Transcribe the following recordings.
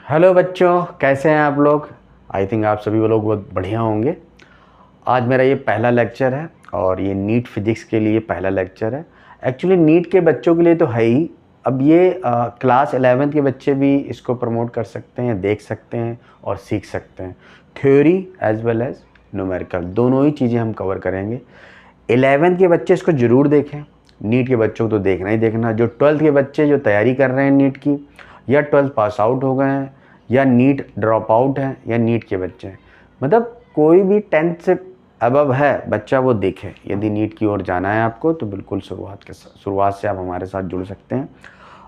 Hello बच्चों, कैसे हैं आप लोग। आई थिंक आप सभी वो लोग बहुत बढ़िया होंगे। आज मेरा ये पहला लेक्चर है और ये नीट फिजिक्स के लिए पहला लेक्चर है। एक्चुअली नीट के बच्चों के लिए तो है ही। अब ये क्लास 11th के बच्चे भी इसको प्रमोट कर सकते हैं, देख सकते हैं और सीख सकते हैं। Theory as well as numerical दोनों ही चीज़ें हम कवर करेंगे। 11th के बच्चे इसको ज़रूर देखें। नीट के बच्चों को तो देखना ही देखना। जो 12th के बच्चे जो तैयारी कर रहे हैं नीट की, या 12th पास आउट हो गए हैं, या नीट ड्रॉप आउट हैं, या नीट के बच्चे हैं, मतलब कोई भी 10th से अबव है बच्चा वो देखे। यदि नीट की ओर जाना है आपको तो बिल्कुल शुरुआत से आप हमारे साथ जुड़ सकते हैं।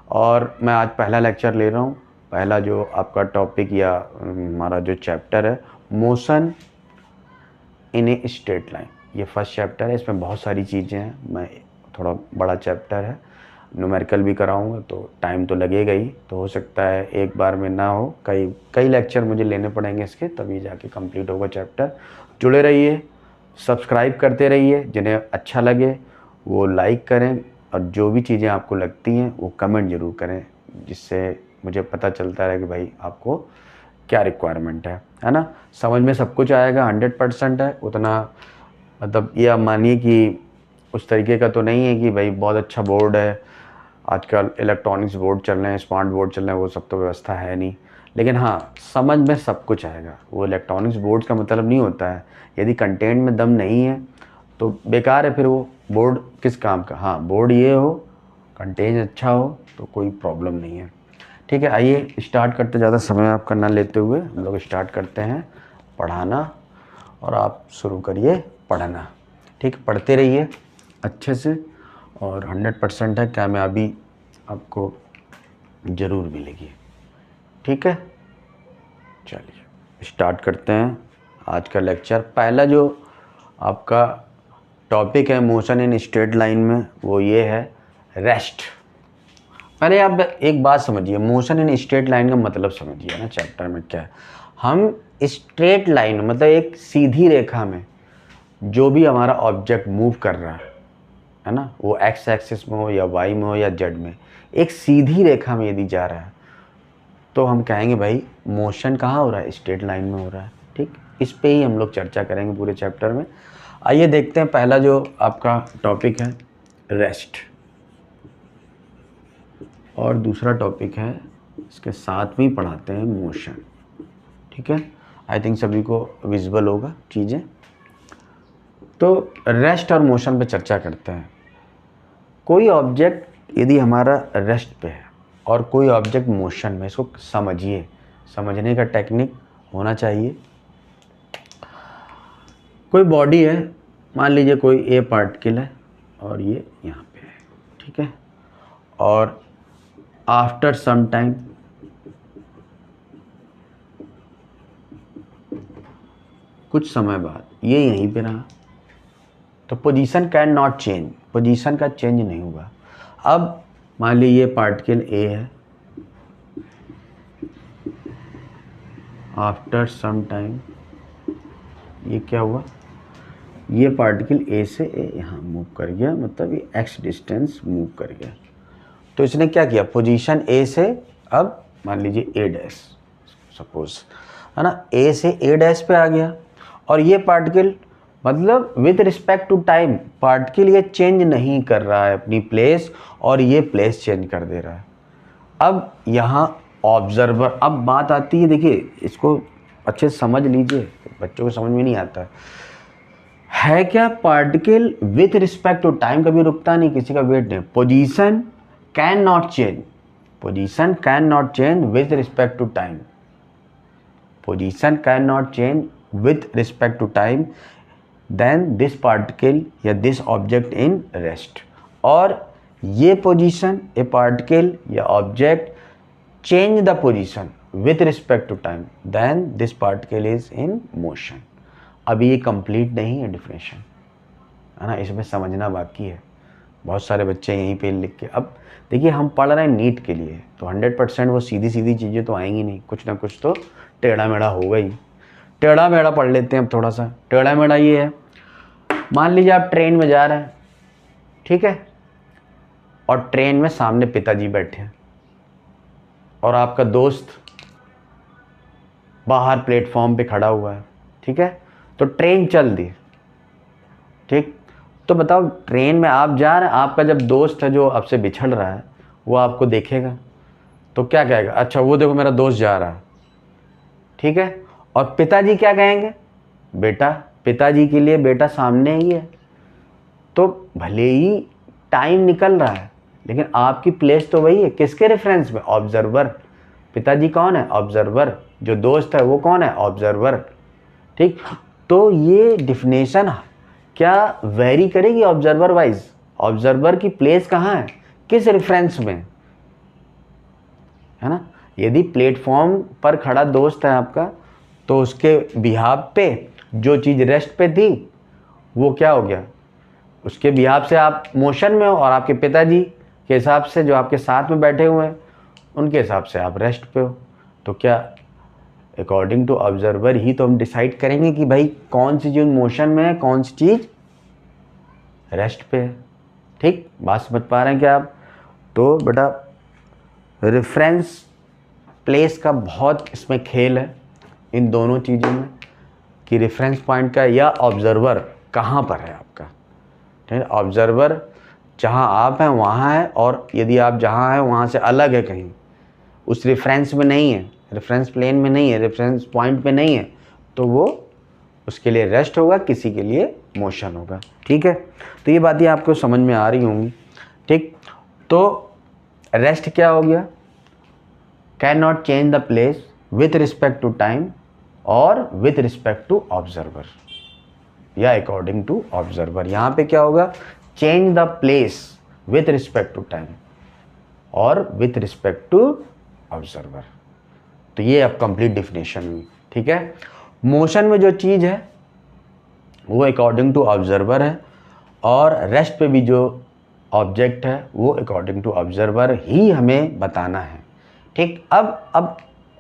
और मैं आज पहला लेक्चर ले रहा हूँ। पहला जो आपका टॉपिक या हमारा जो चैप्टर है, motion in a straight line, ये फर्स्ट चैप्टर है। इसमें बहुत सारी चीज़ें हैं। मैं थोड़ा बड़ा चैप्टर है, न्यूमेरिकल भी कराऊंगा तो टाइम तो लगेगा ही। तो हो सकता है एक बार में ना हो, कई कई लेक्चर मुझे लेने पड़ेंगे इसके, तभी जाके कंप्लीट होगा चैप्टर। जुड़े रहिए, सब्सक्राइब करते रहिए। जिन्हें अच्छा लगे वो लाइक करें, और जो भी चीज़ें आपको लगती हैं वो कमेंट ज़रूर करें, जिससे मुझे पता चलता रहे कि भाई आपको क्या रिक्वायरमेंट है ना। समझ में सब कुछ आएगा, 100% है उतना। मतलब ये आप मानिए कि उस तरीके का तो नहीं है कि भाई बहुत अच्छा बोर्ड है। आजकल इलेक्ट्रॉनिक्स बोर्ड चल रहे हैं, स्मार्ट बोर्ड चल रहे हैं, वो सब तो व्यवस्था है नहीं। लेकिन हाँ, समझ में सब कुछ आएगा। वो इलेक्ट्रॉनिक्स बोर्ड का मतलब नहीं होता है यदि कंटेंट में दम नहीं है तो बेकार है फिर वो बोर्ड किस काम का। हाँ, बोर्ड ये हो, कंटेंट अच्छा हो तो कोई प्रॉब्लम नहीं है। ठीक है, आइए स्टार्ट करते। ज़्यादा समय आपका ना लेते हुए हम लोग स्टार्ट करते हैं पढ़ाना, और आप शुरू करिए पढ़ना। ठीक, पढ़ते रहिए अच्छे से, और 100% है कामयाबी आपको ज़रूर मिलेगी। ठीक है, चलिए स्टार्ट करते हैं आज का लेक्चर। पहला जो आपका टॉपिक है मोशन इन स्ट्रेट लाइन में, वो ये है रेस्ट। पहले आप एक बात समझिए, मोशन इन स्ट्रेट लाइन का मतलब समझिए ना, चैप्टर में क्या है। हम स्ट्रेट लाइन मतलब एक सीधी रेखा में जो भी हमारा ऑब्जेक्ट मूव कर रहा है ना, वो एक्स एक्सिस में हो या वाई में हो या जेड में, एक सीधी रेखा में यदि जा रहा है तो हम कहेंगे भाई मोशन कहाँ हो रहा है, स्ट्रेट लाइन में हो रहा है। ठीक, इस पे ही हम लोग चर्चा करेंगे पूरे चैप्टर में। आइए देखते हैं पहला जो आपका टॉपिक है रेस्ट, और दूसरा टॉपिक है इसके साथ में पढ़ाते हैं मोशन। ठीक है, आई थिंक सभी को विजुअल होगा चीज़ें। तो रेस्ट और मोशन पे चर्चा करते हैं। कोई ऑब्जेक्ट यदि हमारा रेस्ट पे है और कोई ऑब्जेक्ट मोशन में, इसको समझिए, समझने का टेक्निक होना चाहिए। कोई बॉडी है, मान लीजिए कोई ए पार्टिकल है और ये यहाँ पे है। ठीक है, और आफ्टर सम टाइम कुछ समय बाद ये यहीं पे रहा, तो position can not change, position का चेंज नहीं हुआ। अब मान लीजिए ये पार्टिकल ए है, आफ्टर सम टाइम ये क्या हुआ, ये पार्टिकल ए से ए यहाँ मूव कर गया, मतलब ये एक्स डिस्टेंस मूव कर गया। तो इसने क्या किया, पोजीशन ए से अब मान लीजिए ए डैश सपोज है ना, ए से ए डैश पे आ गया। और ये पार्टिकल मतलब with respect to time particle ये चेंज नहीं कर रहा है अपनी प्लेस, और ये प्लेस चेंज कर दे रहा है। अब यहाँ ऑब्जर्वर, अब बात आती है, देखिए इसको अच्छे से समझ लीजिए, बच्चों को समझ में नहीं आता है क्या। Particle with respect to time कभी रुकता नहीं, किसी का वेट नहीं। Position can not change, position can not change with respect to time, position can not change with respect to time, then this particle या दिस ऑब्जेक्ट इन रेस्ट। और ये position, a particle या object change the position with respect to time, then this particle is in motion. अभी ये complete नहीं है definition, है ना, इसमें समझना बाकी है। बहुत सारे बच्चे यहीं पे लिख के, अब देखिए हम पढ़ रहे हैं नीट के लिए, तो 100% वो सीधी सीधी चीज़ें तो आएंगी नहीं, कुछ ना कुछ तो टेढ़ा मेढ़ा होगा ही। टेढ़ा मेढ़ा पढ़ लेते हैं अब थोड़ा सा। टेढ़ा मेढ़ा ये है, मान लीजिए आप ट्रेन में जा रहे हैं, ठीक है, और ट्रेन में सामने पिताजी बैठे हैं और आपका दोस्त बाहर प्लेटफॉर्म पे खड़ा हुआ है, ठीक है, तो ट्रेन चल दी, ठीक, तो बताओ ट्रेन में आप जा रहे हैं, आपका जब दोस्त है जो आपसे बिछड़ रहा है वो आपको देखेगा तो क्या कहेगा, अच्छा वो देखो मेरा दोस्त जा रहा है, ठीक है। और पिताजी क्या कहेंगे, बेटा, पिताजी के लिए बेटा सामने ही है, तो भले ही टाइम निकल रहा है लेकिन आपकी प्लेस तो वही है, किसके रेफरेंस में, ऑब्जर्वर। पिताजी कौन है, ऑब्जर्वर, जो दोस्त है वो कौन है, ऑब्जर्वर, ठीक। तो ये डिफिनेशन क्या वेरी करेगी ऑब्जर्वर वाइज, ऑब्जर्वर की प्लेस कहाँ है, किस रेफरेंस में, है ना। यदि प्लेटफॉर्म पर खड़ा दोस्त है आपका तो उसके बिहाफ पे जो चीज़ रेस्ट पे थी वो क्या हो गया, उसके बिहाफ से आप मोशन में हो, और आपके पिताजी के हिसाब से जो आपके साथ में बैठे हुए हैं उनके हिसाब से आप रेस्ट पे हो। तो क्या अकॉर्डिंग टू ऑब्जर्वर ही तो हम डिसाइड करेंगे कि भाई कौन सी चीज़ मोशन में है, कौन सी चीज़ रेस्ट पे है, ठीक। बात समझ पा रहे हैं क्या आप। तो बेटा रेफरेंस प्लेस का बहुत इसमें खेल है इन दोनों चीज़ों में, कि रेफरेंस पॉइंट का या ऑब्जर्वर कहाँ पर है आपका, ठीक है। ऑब्जर्वर जहाँ आप हैं वहाँ है, और यदि आप जहाँ हैं वहाँ से अलग है, कहीं उस रेफरेंस में नहीं है, रेफरेंस प्लेन में नहीं है, रेफरेंस पॉइंट पे नहीं है, तो वो उसके लिए रेस्ट होगा, किसी के लिए मोशन होगा, ठीक है। तो ये बातें आपको समझ में आ रही होंगी, ठीक। तो रेस्ट क्या हो गया, can not change the place with respect to time और विथ रिस्पेक्ट टू ऑब्जर्वर या अकॉर्डिंग टू ऑब्जर्वर। यहाँ पे क्या होगा, change the place with respect to time और विथ रिस्पेक्ट टू ऑब्जर्वर। तो ये अब कंप्लीट डिफिनेशन हुई, ठीक है। मोशन में जो चीज़ है वो अकॉर्डिंग टू ऑब्जर्वर है, और रेस्ट पे भी जो ऑब्जेक्ट है वो अकॉर्डिंग टू ऑब्जर्वर ही हमें बताना है, ठीक।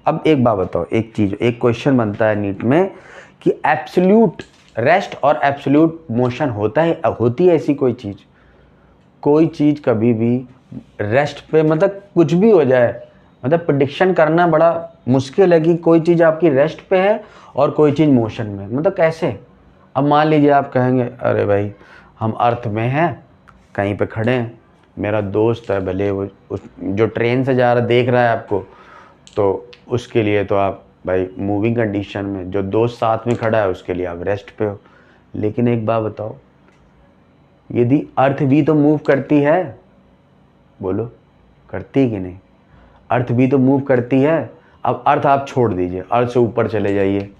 अब एक बात बताओ, एक चीज़, एक क्वेश्चन बनता है नीट में कि एब्सोल्यूट रेस्ट और एब्सोल्यूट मोशन होता है, होती है ऐसी कोई चीज़, कोई चीज़ कभी भी रेस्ट पे, मतलब कुछ भी हो जाए, मतलब प्रेडिक्शन करना बड़ा मुश्किल है कि कोई चीज़ आपकी रेस्ट पे है और कोई चीज़ मोशन में, मतलब कैसे। अब मान लीजिए आप कहेंगे अरे भाई हम अर्थ में हैं, कहीं पे खड़े हैं, मेरा दोस्त है, भले वो जो ट्रेन से जा रहा देख रहा है आपको, तो उसके लिए तो आप भाई मूविंग कंडीशन में, जो दोस्त साथ में खड़ा है उसके लिए आप रेस्ट पे हो। लेकिन एक बात बताओ, यदि अर्थ भी तो मूव करती है, बोलो करती है कि नहीं, अर्थ भी तो मूव करती है। अब अर्थ आप छोड़ दीजिए, अर्थ से ऊपर चले जाइए,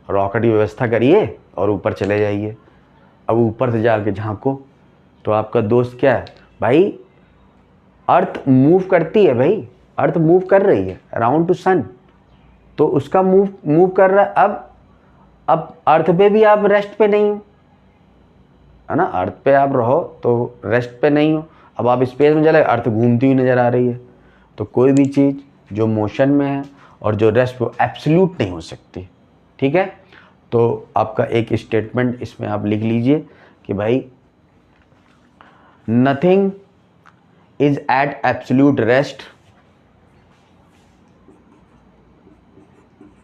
रॉकेट की व्यवस्था करिए और ऊपर चले जाइए। अब ऊपर से जाके झांको तो आपका दोस्त क्या है भाई, अर्थ मूव करती है भाई, अर्थ मूव कर रही है अराउंड टू सन, तो उसका मूव कर रहा है। अब अर्थ पे भी आप रेस्ट पे नहीं हो, है ना, अर्थ पे आप रहो तो रेस्ट पे नहीं हो। अब आप स्पेस में चले, अर्थ घूमती हुई नज़र आ रही है। तो कोई भी चीज़ जो मोशन में है और जो रेस्ट पे, एब्सोल्यूट नहीं हो सकती, ठीक है। तो आपका एक स्टेटमेंट इसमें आप लिख लीजिए कि भाई nothing is at absolute rest,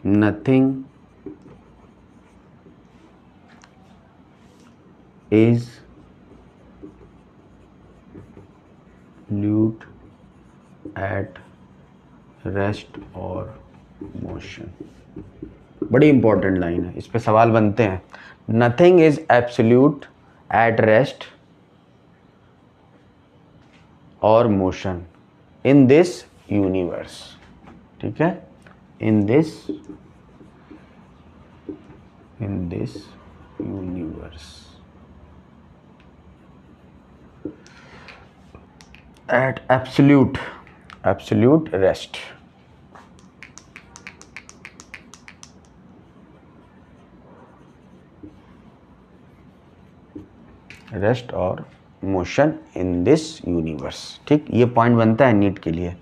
nothing is absolute at rest और मोशन। बड़ी इंपॉर्टेंट लाइन है, इस पे सवाल बनते हैं। Nothing is absolute at rest और मोशन इन दिस यूनिवर्स, ठीक है, in this universe at absolute rest. Rest और मोशन इन दिस यूनिवर्स, ठीक। ये पॉइंट बनता है नीट के लिए।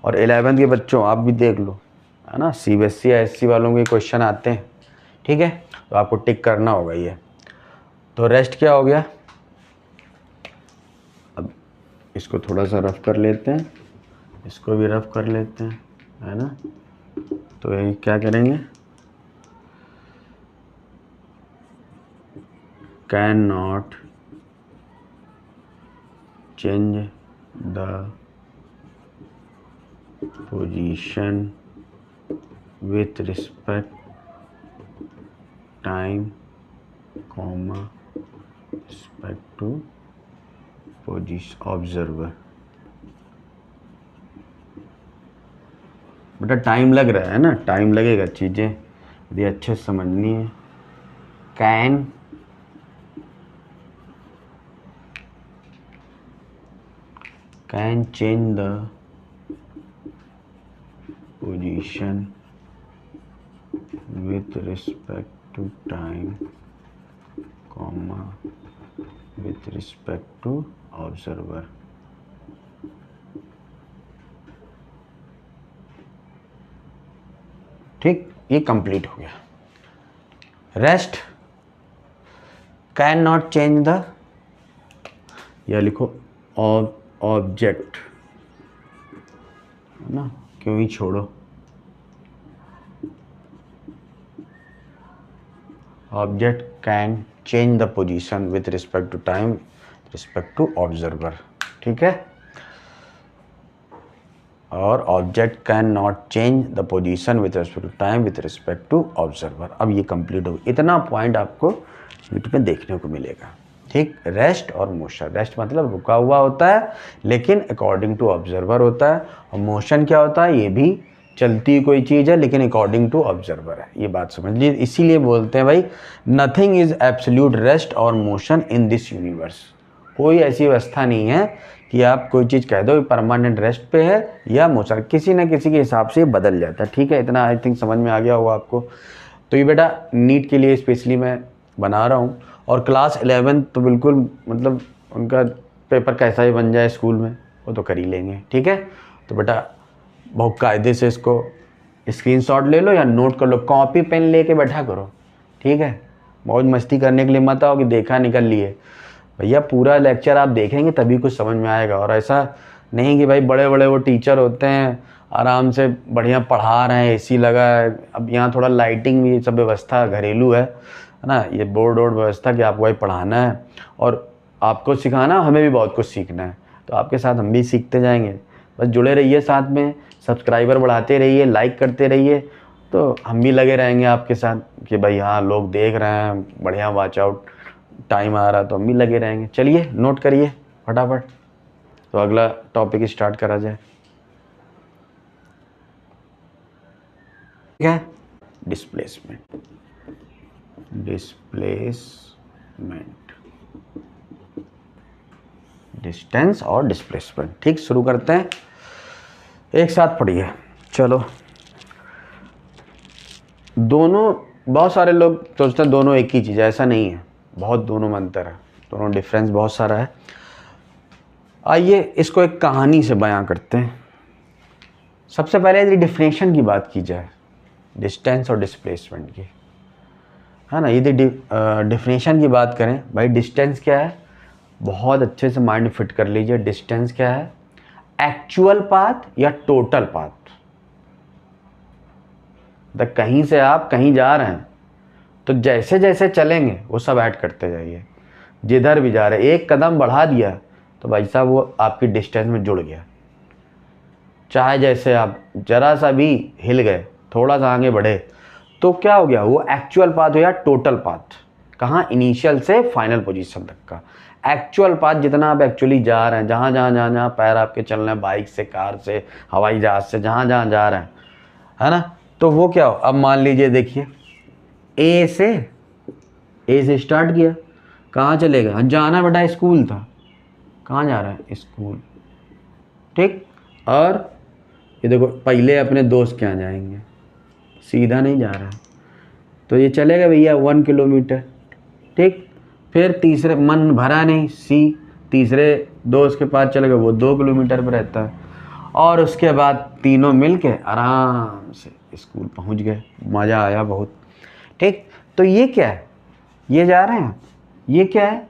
और 11th के बच्चों आप भी देख लो, है ना, CBSE या SC वालों के क्वेश्चन आते हैं, ठीक है, तो आपको टिक करना होगा ये। तो रेस्ट क्या हो गया, अब इसको थोड़ा सा रफ कर लेते हैं, इसको भी रफ कर लेते हैं, है ना। तो ये क्या करेंगे, can not change the position with respect time comma respect to position observer. बेटा टाइम लग रहा है ना, टाइम लगेगा, चीज़ें यदि अच्छे से समझनी है। Can change the position with respect to time comma with respect to observer. ठीक, ये कंप्लीट हो गया। Rest can not change the, या लिखो ऑब्जेक्ट, है ना, क्यों ही छोड़ो, object can change the position with respect to time respect to observer. ठीक है, और object can not change the position with respect to time with respect to observer. अब ये कंप्लीट हो, इतना पॉइंट आपको यूट्यूब में देखने को मिलेगा। ठीक, रेस्ट और मोशन। रेस्ट मतलब रुका हुआ होता है लेकिन अकॉर्डिंग टू ऑब्जर्वर होता है, और मोशन क्या होता है, ये भी चलती कोई चीज़ है लेकिन अकॉर्डिंग टू ऑब्जर्वर है। ये बात समझ लीजिए, इसीलिए बोलते हैं भाई नथिंग इज एब्सोल्यूट रेस्ट और मोशन इन दिस यूनिवर्स। कोई ऐसी व्यवस्था नहीं है कि आप कोई चीज़ कह दो परमानेंट रेस्ट पे है या मोशन, किसी न किसी के हिसाब से बदल जाता है। ठीक है, इतना आई थिंक समझ में आ गया होगा आपको। तो ये बेटा नीट के लिए स्पेशली मैं बना रहा हूँ, और क्लास 11 तो बिल्कुल मतलब उनका पेपर कैसा ही बन जाए स्कूल में वो तो कर ही लेंगे। ठीक है, तो बेटा बहुत कायदे से इसको स्क्रीनशॉट ले लो या नोट कर लो, कॉपी पेन लेके बैठा करो। ठीक है, बहुत मस्ती करने के लिए मत आओ कि देखा निकल लिए। भैया पूरा लेक्चर आप देखेंगे तभी कुछ समझ में आएगा, और ऐसा नहीं कि भाई बड़े बड़े वो टीचर होते हैं आराम से बढ़िया पढ़ा रहे हैं, एसी लगा है। अब यहाँ थोड़ा लाइटिंग भी सब व्यवस्था घरेलू है ना, ये बोर्ड व्यवस्था कि आपको भाई पढ़ाना है और आपको सिखाना, हमें भी बहुत कुछ सीखना है, तो आपके साथ हम भी सीखते जाएंगे। बस जुड़े रहिए साथ में, सब्सक्राइबर बढ़ाते रहिए, लाइक करते रहिए, तो हम भी लगे रहेंगे आपके साथ कि भाई हाँ लोग देख रहे हैं, बढ़िया वॉच आउट टाइम आ रहा, तो हम भी लगे रहेंगे। चलिए नोट करिए फटाफट, तो अगला टॉपिक स्टार्ट करा जाए। ठीक है, डिस्प्लेसमेंट। डिस्टेंस और डिस्प्लेसमेंट। ठीक, शुरू करते हैं, एक साथ पढ़िए। चलो, दोनों, बहुत सारे लोग सोचते हैं दोनों एक ही चीज़ है, ऐसा नहीं है, बहुत दोनों में अंतर है, दोनों डिफरेंस बहुत सारा है। आइए इसको एक कहानी से बयां करते हैं। सबसे पहले यदि डिफिनेशन की बात की जाए डिस्टेंस और डिस्प्लेसमेंट की, है ना, यदि डिफिनेशन की बात करें, भाई डिस्टेंस क्या है, बहुत अच्छे से माइंड फिट कर लीजिए। डिस्टेंस क्या है, एक्चुअल पाथ या टोटल पाथ। तो कहीं से आप कहीं जा रहे हैं तो जैसे जैसे चलेंगे वो सब ऐड करते जाइए, जिधर भी जा रहे, एक कदम बढ़ा दिया तो भाई साहब वो आपकी डिस्टेंस में जुड़ गया। चाहे जैसे आप जरा सा भी हिल गए, थोड़ा सा आगे बढ़े, तो क्या हो गया, वो एक्चुअल पाथ हो या टोटल पाथ। कहाँ, इनिशियल से फाइनल पोजीशन तक का एक्चुअल पाथ, जितना आप एक्चुअली जा रहे हैं, जहाँ जहाँ जहाँ जहाँ पैर आपके चल रहे हैं, बाइक से, कार से, हवाई जहाज से, जहाँ जहाँ जा रहे हैं, है ना, तो वो क्या हो। अब मान लीजिए, देखिए ए से स्टार्ट किया, कहाँ चलेगा, जाना बेटा स्कूल था, कहाँ जा रहा है, स्कूल। ठीक, और ये देखो पहले अपने दोस्त के यहाँ जाएंगे, सीधा नहीं जा रहा है, तो ये चलेगा भैया 1 किलोमीटर। ठीक, फिर तीसरे, मन भरा नहीं, तीसरे दोस्त के पास चलेगा, वो 2 किलोमीटर पर रहता है, और उसके बाद तीनों मिलके आराम से स्कूल पहुंच गए, मज़ा आया बहुत। ठीक, तो ये क्या है, ये जा रहे हैं, ये क्या है।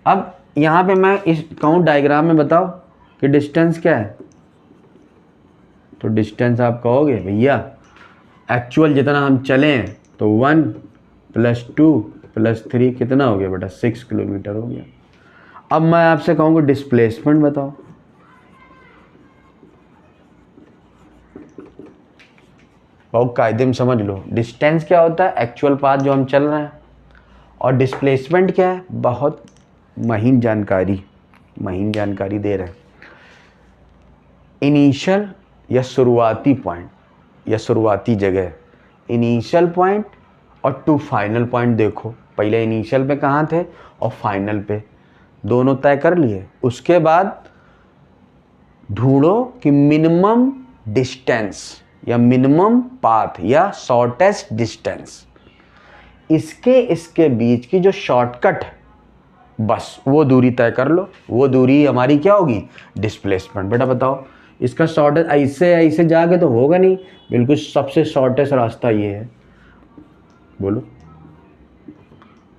अब यहाँ पे मैं इस काउंट डायग्राम में बताओ कि डिस्टेंस क्या है, तो डिस्टेंस आप कहोगे भैया एक्चुअल जितना हम चले हैं तो 1 + 2 +3 कितना हो गया बेटा? 6 किलोमीटर हो गया। अब मैं आपसे कहूँगा डिस्प्लेसमेंट बताओ। बहुत कायदे में समझ लो, डिस्टेंस क्या होता है? एक्चुअल पाथ जो हम चल रहे हैं। और डिस्प्लेसमेंट क्या है? बहुत महीन जानकारी दे रहे हैं। इनिशियल या शुरुआती पॉइंट या शुरुआती जगह, इनिशियल पॉइंट और टू फाइनल पॉइंट। देखो पहले इनिशियल पे कहाँ थे और फाइनल पे, दोनों तय कर लिए। उसके बाद ढूंढो कि मिनिमम डिस्टेंस या मिनिमम पाथ या शॉर्टेस्ट डिस्टेंस, इसके बीच की जो शॉर्टकट, बस वो दूरी तय कर लो। वो दूरी हमारी क्या होगी? डिस्प्लेसमेंट। बेटा बताओ, इसका शॉर्टेस्ट ऐसे जाके तो होगा नहीं, बिल्कुल सबसे शॉर्टेस्ट रास्ता ये है, बोलो।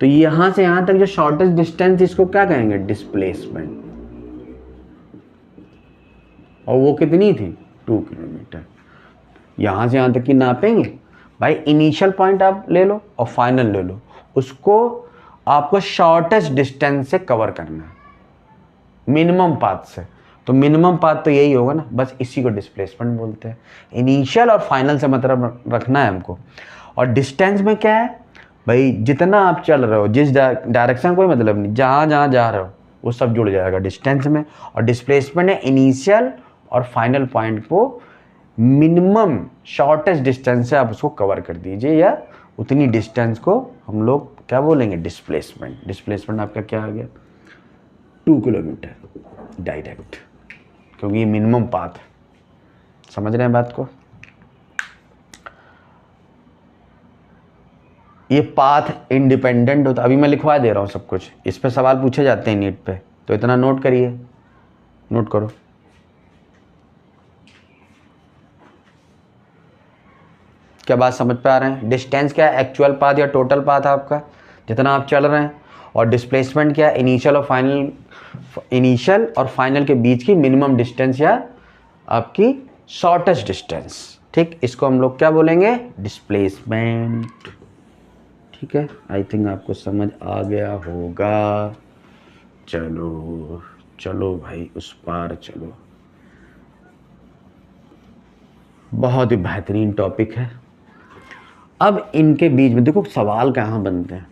तो यहां से यहां तक जो शॉर्टेस्ट डिस्टेंस, इसको क्या कहेंगे? डिस्प्लेसमेंट। और वो कितनी थी? 2 किलोमीटर। यहां से यहां तक की नापेंगे भाई। इनिशियल पॉइंट आप ले लो और फाइनल ले लो, उसको आपको शॉर्टेस्ट डिस्टेंस से कवर करना है, मिनिमम पाथ से। तो मिनिमम पाथ तो यही होगा ना, बस इसी को डिस्प्लेसमेंट बोलते हैं। इनिशियल और फाइनल से मतलब रखना है हमको। और डिस्टेंस में क्या है भाई? जितना आप चल रहे हो, जिस डायरेक्शन, कोई मतलब नहीं, जहाँ जहाँ जा रहे हो वो सब जुड़ जाएगा डिस्टेंस में। और डिस्प्लेसमेंट है इनिशियल और फाइनल पॉइंट को मिनिमम शॉर्टेस्ट डिस्टेंस से आप उसको कवर कर दीजिए, या उतनी डिस्टेंस को हम लोग क्या बोलेंगे? डिस्प्लेसमेंट। डिस्प्लेसमेंट आपका क्या आ गया? 2 किलोमीटर डायरेक्ट, क्योंकि ये मिनिमम पाथ। समझ रहे हैं बात को? ये पाथ इंडिपेंडेंट होता, अभी मैं लिखवा दे रहा हूँ सब कुछ, इस पे सवाल पूछे जाते हैं नीट पे, तो इतना नोट करिए, नोट करो। क्या बात समझ पे आ रहे हैं? डिस्टेंस क्या है? एक्चुअल पाथ या टोटल पाथ आपका, जितना आप चल रहे हैं। और डिस्प्लेसमेंट क्या है? इनिशियल और फाइनल के बीच की मिनिमम डिस्टेंस या आपकी शॉर्टेस्ट डिस्टेंस। ठीक, इसको हम लोग क्या बोलेंगे? डिस्प्लेसमेंट। ठीक है, आई थिंक आपको समझ आ गया होगा। चलो चलो भाई, उस पार चलो। बहुत ही बेहतरीन टॉपिक है। अब इनके बीच में देखो सवाल कहाँ बनते हैं,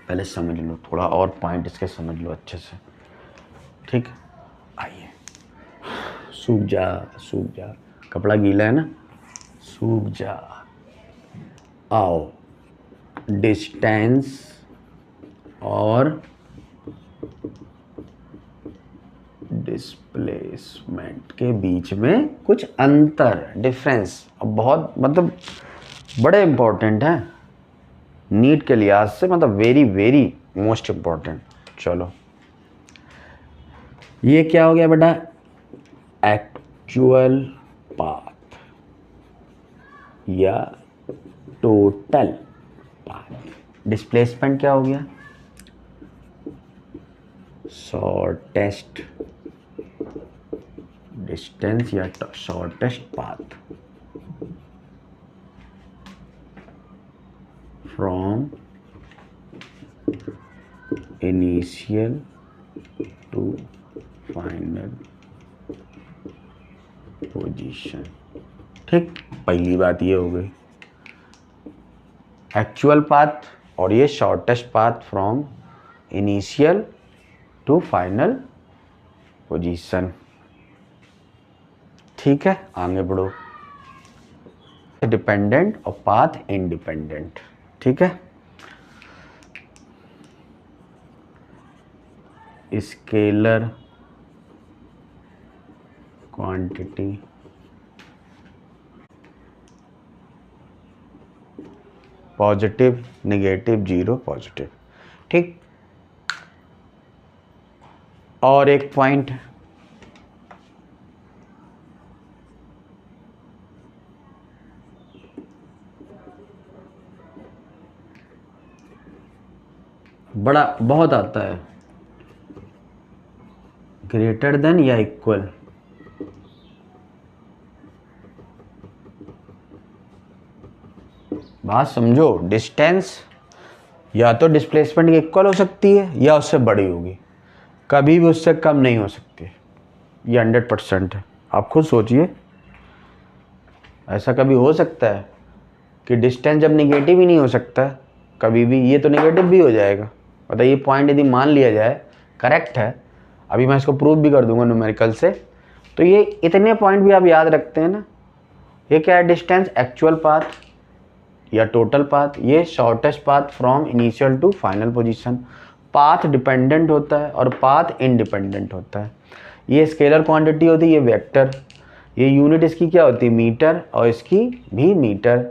पहले समझ लो, थोड़ा और पॉइंट इसके समझ लो अच्छे से। ठीक, आइए। सूख जा, कपड़ा गीला है ना, सूख जा। आओ, डिस्टेंस और डिस्प्लेसमेंट के बीच में कुछ अंतर, डिफरेंस, अब बहुत मतलब बड़े इंपॉर्टेंट हैं नीट के लिहाज से, मतलब वेरी वेरी मोस्ट इंपॉर्टेंट। चलो, ये क्या हो गया बेटा? एक्चुअल पाथ या टोटल पाथ। डिस्प्लेसमेंट क्या हो गया? शॉर्टेस्ट डिस्टेंस या shortest path from initial to final position. ठीक, पहली बात ये हो गई एक्चुअल पाथ, और ये shortest path from initial to final position. ठीक है, आगे बढ़ो। डिपेंडेंट और पाथ इंडिपेंडेंट। ठीक है, scalar quantity positive, negative, zero, positive. ठीक, और एक पॉइंट, बड़ा बहुत आता है, ग्रेटर देन या इक्वल। बात समझो, डिस्टेंस या तो डिस्प्लेसमेंट के इक्वल हो सकती है या उससे बड़ी होगी, कभी भी उससे कम नहीं हो सकती। ये 100% है। आप खुद सोचिए, ऐसा कभी हो सकता है कि डिस्टेंस जब निगेटिव ही नहीं हो सकता कभी भी, ये तो निगेटिव भी हो जाएगा। बताइए, पॉइंट यदि मान लिया जाए करेक्ट है, अभी मैं इसको प्रूव भी कर दूंगा न्यूमेरिकल से, तो ये इतने पॉइंट भी आप याद रखते हैं ना। ये क्या है, डिस्टेंस एक्चुअल पाथ या टोटल पाथ, ये shortest path from initial to final position. Path dependent होता है और पाथ इंडिपेंडेंट होता है। ये स्केलर क्वांटिटी होती है, ये वेक्टर, ये यूनिट इसकी क्या होती है, मीटर, और इसकी भी मीटर।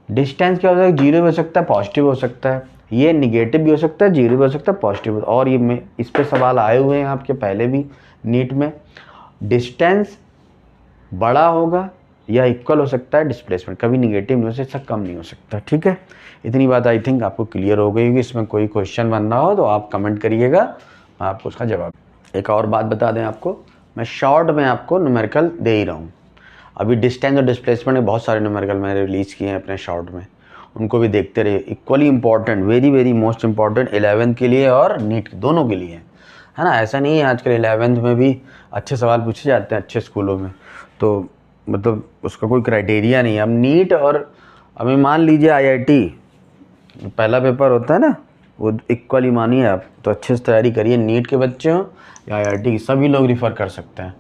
डिस्टेंस क्या होता है, जीरो भी हो सकता है, पॉजिटिव हो सकता है, ये निगेटिव भी हो सकता है, जीरो भी हो सकता है, पॉजिटिव। और ये में इस पे सवाल आए हुए हैं आपके पहले भी नीट में। डिस्टेंस बड़ा होगा या इक्वल हो सकता है डिस्प्लेसमेंट, कभी निगेटिव नहीं हो सकता, कम नहीं हो सकता। ठीक है, इतनी बात आई थिंक आपको क्लियर हो गई होगी। इसमें कोई क्वेश्चन बनना हो तो आप कमेंट करिएगा, मैं आपको उसका जवाब। एक और बात बता दें आपको, मैं शॉर्ट में आपको न्यूमेरिकल दे ही रहा हूँ। अभी डिस्टेंस और डिस्प्लेसमेंट में बहुत सारे न्यूमेरिकल मैंने रिलीज़ किए हैं अपने शॉर्ट में, उनको भी देखते रहिए। Equally important, very very most important 11th के लिए और नीट दोनों के लिए है ना। ऐसा नहीं है, आजकल 11th में भी अच्छे सवाल पूछे जाते हैं अच्छे स्कूलों में, तो मतलब उसका कोई क्राइटेरिया नहीं है। अब नीट और अभी मान लीजिए IIT पहला पेपर होता है ना, वो इक्वली मानिए आप, तो अच्छे से तैयारी करिए। नीट के बच्चे हों या IIT की, सभी लोग रिफ़र कर सकते हैं।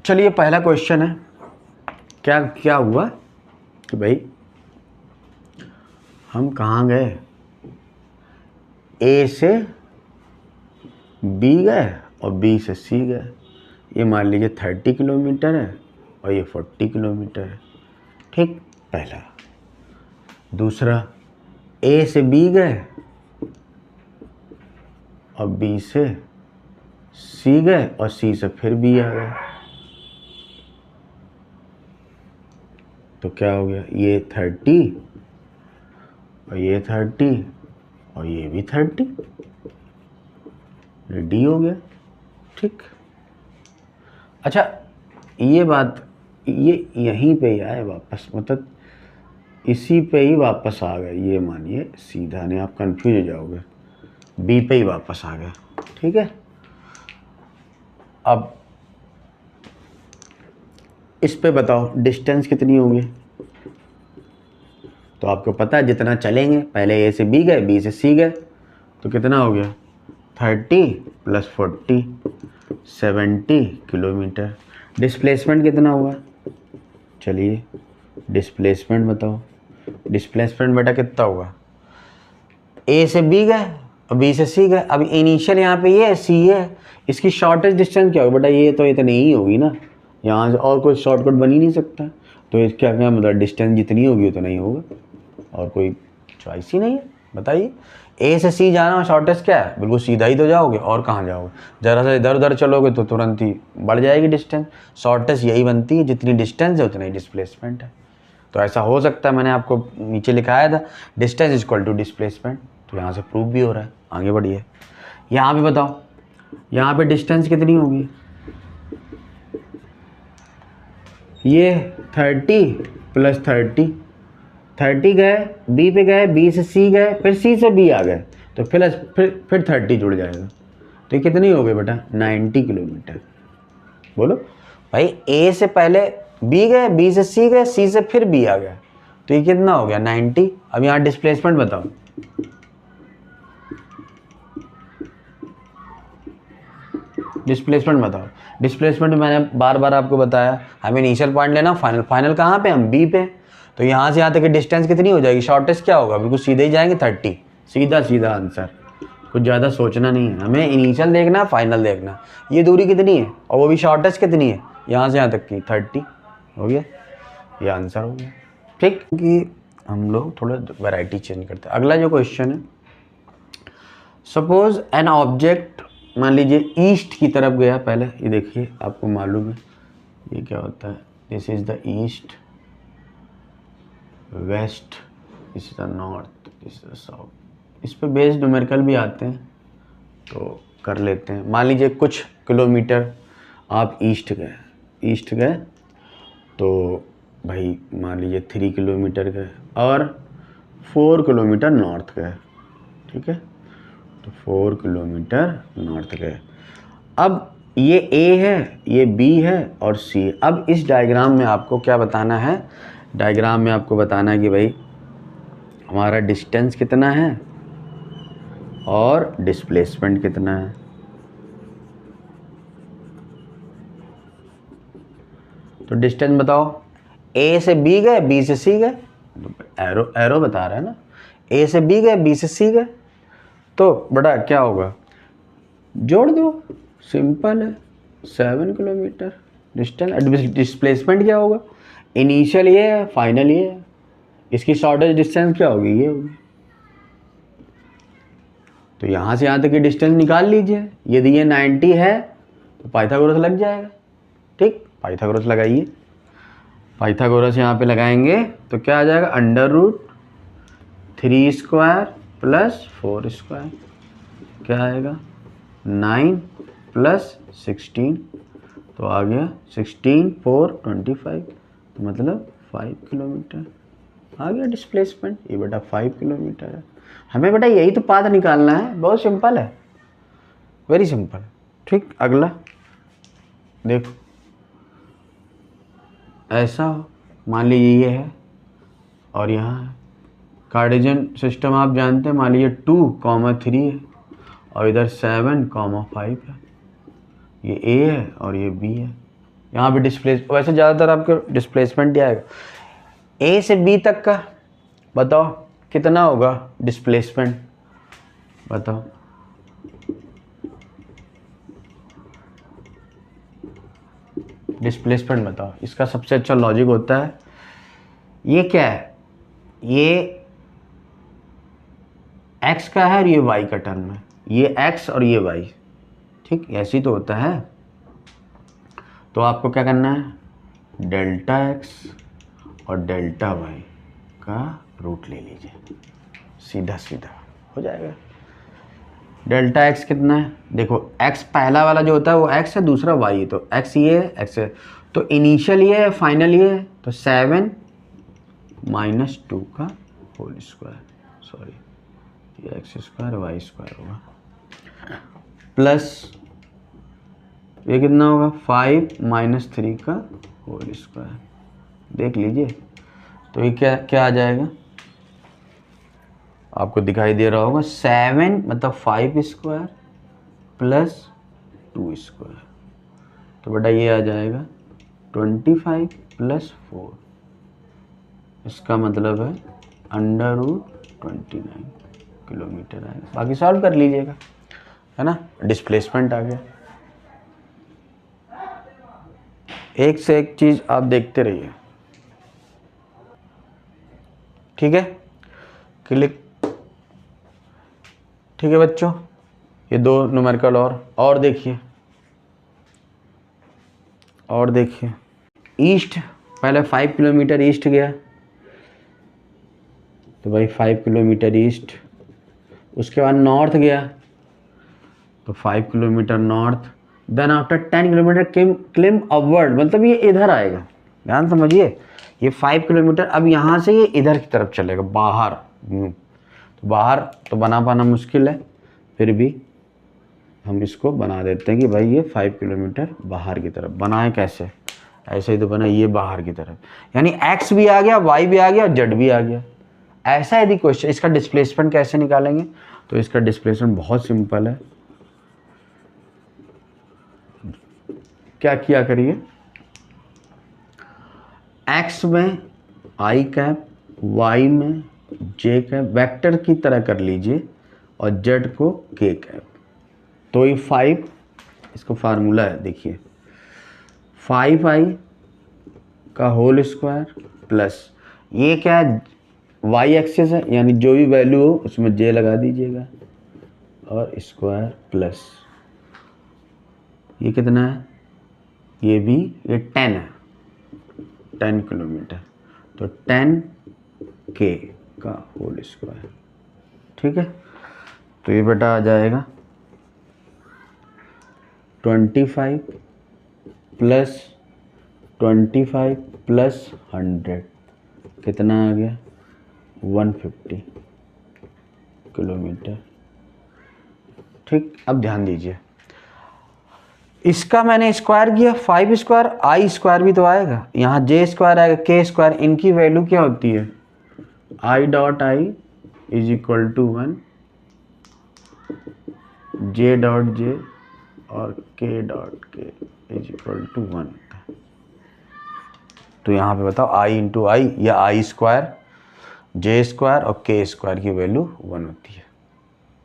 चलिए, पहला क्वेश्चन है, क्या क्या हुआ कि भाई हम कहाँ गए, A से B गए और B से C गए। ये मान लीजिए 30 किलोमीटर है और ये 40 किलोमीटर है। ठीक, पहला। दूसरा, A से B गए और B से C गए और C से फिर B आ गए, तो क्या हो गया, ये 30 और ये 30 और ये भी 30, D हो गया। ठीक, अच्छा, ये बात ये यहीं पे ही आए वापस, मतलब इसी पे ही वापस आ गए। ये मानिए सीधा नहीं, आप कंफ्यूज हो जाओगे, बी पे ही वापस आ गए। ठीक है, अब इस पे बताओ डिस्टेंस कितनी होगी। तो आपको पता है जितना चलेंगे, पहले ए से बी गए, बी से सी गए, तो कितना हो गया, 30 + 40 70 किलोमीटर। डिस्प्लेसमेंट कितना हुआ, चलिए डिस्प्लेसमेंट बताओ। डिस्प्लेसमेंट बेटा कितना हुआ, ए से बी गए और बी से सी गए। अब इनिशियल यहाँ पे ये सी है, इसकी शॉर्टेस्ट डिस्टेंस क्या होगा बेटा, ये तो इतनी ही होगी ना, यहाँ से और कोई शॉर्टकट बन ही नहीं सकता। तो इसका क्या मतलब, डिस्टेंस जितनी होगी उतना ही होगा, और कोई चॉइस ही नहीं है। बताइए, ए से सी जाना शॉर्टेस्ट क्या है, बिल्कुल सीधा ही तो जाओगे, और कहाँ जाओगे, ज़रा सा इधर उधर चलोगे तो तुरंत ही बढ़ जाएगी डिस्टेंस। शॉर्टेस्ट यही बनती है, जितनी डिस्टेंस है उतना ही डिस्प्लेसमेंट है। तो ऐसा हो सकता है, मैंने आपको नीचे लिखाया था डिस्टेंस = डिस्प्लेसमेंट, तो यहाँ से प्रूव भी हो रहा है। आगे बढ़िए, यहाँ पे बताओ, यहाँ पे डिस्टेंस कितनी होगी, ये 30 + 30 गए, बी पे गए, बी से सी गए, फिर सी से बी आ गए, तो फिर 30 जुड़ जाएगा, तो ये कितनी हो गई बेटा, 90 किलोमीटर। बोलो भाई, ए से पहले बी गए, बी से सी गए, सी से फिर बी आ गया, तो ये कितना हो गया, 90। अब यहाँ डिस्प्लेसमेंट बताओ, डिस्प्लेसमेंट बताओ। डिस्प्लेसमेंट मैंने बार बार आपको बताया, हमें इनिशियल पॉइंट लेना, फाइनल कहाँ पे, हम बी पे। तो यहाँ से यहाँ तक की डिस्टेंस कितनी हो जाएगी, शॉर्टेस्ट क्या होगा, बिल्कुल सीधे ही जाएंगे 30, सीधा सीधा आंसर, कुछ ज़्यादा सोचना नहीं है, हमें इनिशियल देखना, फाइनल देखना। ये दूरी कितनी है और वो भी शॉर्टेस्ट कितनी है, यहाँ से यहाँ तक की 30 हो गया, ये आंसर हो गया। ठीक, कि हम लोग थोड़ा वैरायटी चेंज करते हैं। अगला जो क्वेश्चन है, सपोज एन ऑब्जेक्ट, मान लीजिए ईस्ट की तरफ गया, पहले ये देखिए आपको मालूम है ये क्या होता है, this is the east, west, this is the north, this is the south. इस पे बेस्ड न्यूमेरिकल भी आते हैं, तो कर लेते हैं। मान लीजिए कुछ किलोमीटर आप ईस्ट गए, तो भाई मान लीजिए 3 किलोमीटर गए और 4 किलोमीटर नॉर्थ गए, ठीक है, तो 4 किलोमीटर नॉर्थ गए। अब ये A है, ये B है और C है। अब इस डायग्राम में आपको क्या बताना है, डायग्राम में आपको बताना है कि भाई हमारा डिस्टेंस कितना है और डिस्प्लेसमेंट कितना है। तो डिस्टेंस बताओ, A से B गए, B से C गए, एरो एरो बता रहा है ना, A से B गए, B से C गए, तो बड़ा क्या होगा, जोड़ दो, सिंपल है, 7 किलोमीटर डिस्टेंस। डिस्प्लेसमेंट क्या होगा, इनिशियल ये है, फाइनल ये है, इसकी शॉर्टेज डिस्टेंस क्या होगी, ये होगी। तो यहाँ से यहाँ तक की डिस्टेंस निकाल लीजिए, यदि ये 90 है तो पाइथागोरस लग जाएगा, ठीक, पाइथागोरस लगाइए। पाइथागोरस यहाँ पे लगाएंगे तो क्या आ जाएगा, √3 स्क्वायर प्लस 4 स्क्वायर, क्या आएगा 9 प्लस 16, तो आ गया 16 4 25, तो मतलब 5 किलोमीटर आ गया डिस्प्लेसमेंट। ये बेटा 5 किलोमीटर है। हमें बेटा यही तो पाथ निकालना है, बहुत सिंपल है, वेरी सिंपल, ठीक। अगला देखो, ऐसा हो, मान लीजिए ये है और यहाँ है, कार्टेशियन सिस्टम आप जानते हैं, मान लीजिए 2, 3 है और इधर 7, 5 है, ये A है और ये B है। यहाँ पे वैसे ज़्यादातर आपके डिस्प्लेसमेंट ही आएगा। A से B तक का बताओ कितना होगा डिस्प्लेसमेंट, बताओ। डिस्प्लेसमेंट बताओ, इसका सबसे अच्छा लॉजिक होता है, ये क्या है, ये x का है और ये y का टर्म है, ये x और ये y, ठीक, ऐसे ही तो होता है। तो आपको क्या करना है, डेल्टा x और डेल्टा y का रूट ले लीजिए, सीधा सीधा हो जाएगा। डेल्टा x कितना है, देखो x पहला वाला जो होता है वो x है, दूसरा y है, तो x ये है, x है, तो इनिशियल ये है, फाइनल ये है, तो 7 - 2 का होल स्क्वायर, सॉरी ये x स्क्वायर y स्क्वायर होगा, प्लस ये कितना होगा 5 - 3 का होल स्क्वायर, देख लीजिए। तो ये क्या क्या आ जाएगा, आपको दिखाई दे रहा होगा, 7 मतलब 5 स्क्वायर प्लस 2 स्क्वायर, तो बेटा ये आ जाएगा 25 प्लस 4, इसका मतलब है √29 किलोमीटर आएगा। बाकी सॉल्व कर लीजिएगा, है ना। डिस्प्लेसमेंट आ गया। एक से एक चीज़ आप देखते रहिए, ठीक है, क्लिक, ठीक है बच्चों। ये 2 न्यूमेरिकल और देखिए, और देखिए, ईस्ट, पहले 5 किलोमीटर ईस्ट गया, तो भाई 5 किलोमीटर ईस्ट, उसके बाद नॉर्थ गया तो 5 kilometre north, then after 10 kilometre climb upward, मतलब ये इधर आएगा, ध्यान समझिए, ये 5 किलोमीटर अब यहाँ से ये इधर की तरफ चलेगा, बाहर, तो बाहर तो बना पाना मुश्किल है, फिर भी हम इसको बना देते हैं कि भाई ये 5 किलोमीटर बाहर की तरफ। बनाए कैसे, ऐसे ही तो बना, ये बाहर की तरफ, यानी x भी आ गया, y भी आ गया, z भी आ गया। ऐसा यदि क्वेश्चन, इसका डिस्प्लेसमेंट कैसे निकालेंगे, तो इसका डिस्प्लेसमेंट बहुत सिंपल है। क्या किया करिए, x में i कैप, y में j कैप, वेक्टर की तरह कर लीजिए और z को k कैप। तो ये 5, इसको फार्मूला है देखिए, 5i का होल स्क्वायर प्लस ये क्या है, y एक्सिस है, यानी जो भी वैल्यू हो उसमें j लगा दीजिएगा और स्क्वायर प्लस ये कितना है, ये भी, ये 10 है, 10 किलोमीटर, तो 10k का होल स्क्वायर, ठीक है। तो ये बेटा आ जाएगा 25 प्लस 25 प्लस 100, कितना आ गया 150 किलोमीटर। ठीक, अब ध्यान दीजिए, इसका मैंने स्क्वायर किया 5 स्क्वायर, आई स्क्वायर भी तो आएगा, यहाँ जे स्क्वायर आएगा, के स्क्वायर, इनकी वैल्यू क्या होती है, I dot I is equal to 1, J dot J और के डॉट के इज इक्वल टू 1। तो यहाँ पे बताओ आई इंटू आई या आई स्क्वायर, जे स्क्वायर और के स्क्वायर की वैल्यू 1 होती है।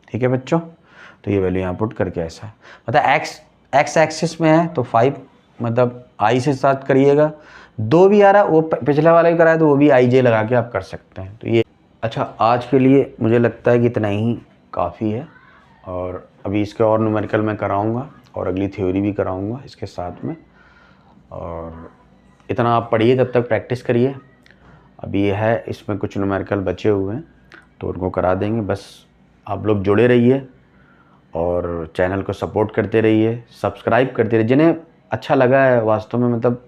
ठीक है बच्चों, तो ये वैल्यू यहाँ पुट करके ऐसा मतलब एक्स एक्सिस में है तो 5 मतलब आई से स्टार्ट करिएगा, 2 भी आ रहा है वो पिछले वाला भी कराया तो वो भी आई जे लगा के आप कर सकते हैं। तो ये अच्छा, आज के लिए मुझे लगता है कि इतना ही काफ़ी है, और अभी इसके और न्यूमेरिकल मैं कराऊंगा और अगली थ्योरी भी कराऊंगा इसके साथ में, और इतना आप पढ़िए, तब तक प्रैक्टिस करिए। अभी ये है, इसमें कुछ न्यूमेरिकल बचे हुए हैं तो उनको करा देंगे। बस आप लोग जुड़े रहिए और चैनल को सपोर्ट करते रहिए, सब्सक्राइब करते रहिए, जिन्हें अच्छा लगा है वास्तव में मतलब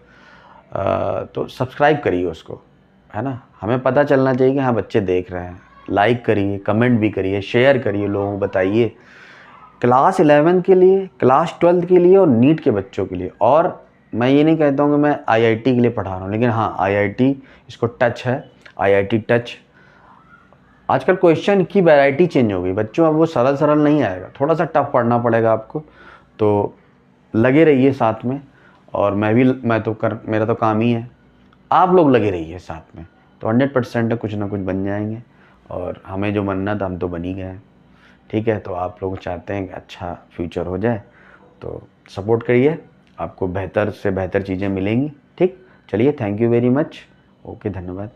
तो सब्सक्राइब करिए उसको, है ना। हमें पता चलना चाहिए कि हाँ बच्चे देख रहे हैं। लाइक करिए, कमेंट भी करिए, शेयर करिए, लोगों को बताइए, क्लास 11 के लिए, क्लास 12 के लिए और नीट के बच्चों के लिए। और मैं ये नहीं कहता हूँ कि मैं आईआईटी के लिए पढ़ा रहा हूँ, लेकिन हाँ आईआईटी इसको टच है, आईआईटी टच। आजकल क्वेश्चन की वैरायटी चेंज हो गई बच्चों, अब वो सरल सरल नहीं आएगा, थोड़ा सा टफ पढ़ना पड़ेगा आपको। तो लगे रहिए साथ में, और मैं तो मेरा तो काम ही है, आप लोग लगे रहिए साथ में, तो 100% कुछ ना कुछ बन जाएंगे। और हमें जो बनना था हम तो बन ही गए। ठीक है, तो आप लोग चाहते हैं कि अच्छा फ्यूचर हो जाए तो सपोर्ट करिए, आपको बेहतर से बेहतर चीज़ें मिलेंगी। ठीक, चलिए, thank you very much, okay, धन्यवाद।